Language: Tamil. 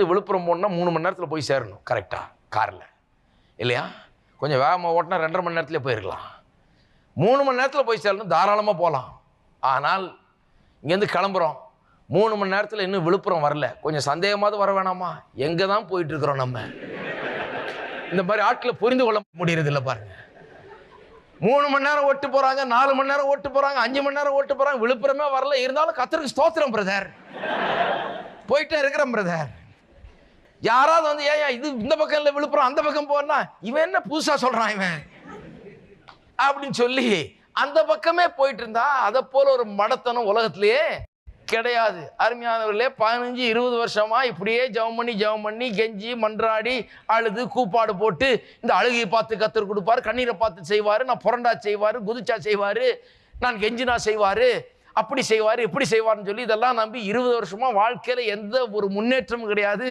விழுப்புரம் போகணுன்னா 3 மணி நேரத்தில் போய் சேரணும் கரெக்டாக காரில் இல்லையா? கொஞ்சம் வேகமாக ஓட்டினா 2.5 மணி நேரத்துலேயே போயிருக்கலாம். 3 மணி நேரத்தில் போய் சேரணும், தாராளமாக போகலாம். ஆனால் இங்கேருந்து கிளம்புறோம், 3 மணி நேரத்தில் இன்னும் விழுப்புரம் வரல, கொஞ்சம் சந்தேகமாவது வர வேணாமா? எங்கே தான் போயிட்டுருக்குறோம் நம்ம? இந்த மாதிரி ஆட்களை புரிந்து கொள்ள முடியறது இல்லை பாருங்க. 3 மணி நேரம் ஓட்டு போகிறாங்க, 4 மணி நேரம் ஓட்டு போகிறாங்க, 5 மணி நேரம் ஓட்டு போகிறாங்க, விழுப்புரமே வரல. இருந்தாலும் கர்த்தருக்கு ஸ்தோத்திரம் பிரதர், போயிட்டே இருக்கிறேன் பிரதர். யாராவது வந்து ஏன் இது இந்த பக்கம் இல்லை விழுப்புரம் அந்த பக்கம் போனா இவன் என்ன புதுசா சொல்றான் இவன் அப்படின்னு சொல்லி அந்த பக்கமே போயிட்டு இருந்தா அதை போல ஒரு மடத்தனம் உலகத்திலேயே கிடையாது. அருமையானவர்களே, 15-20 வருஷமா இப்படியே ஜெபம் பண்ணி கெஞ்சி மன்றாடி அழுது கூப்பாடு போட்டு இந்த அழுகையை பார்த்து கத்தர் கொடுப்பாரு, கண்ணீரை பார்த்து செய்வாரு, நான் புரண்டா செய்வாரு, குதிச்சா செய்வாரு, நான் கெஞ்சினா செய்வாரு, அப்படி செய்வாரு இப்படி செய்வாருன்னு சொல்லி இதெல்லாம் நம்பி 20 வருஷமா வாழ்க்கையில எந்த ஒரு முன்னேற்றமும் கிடையாது.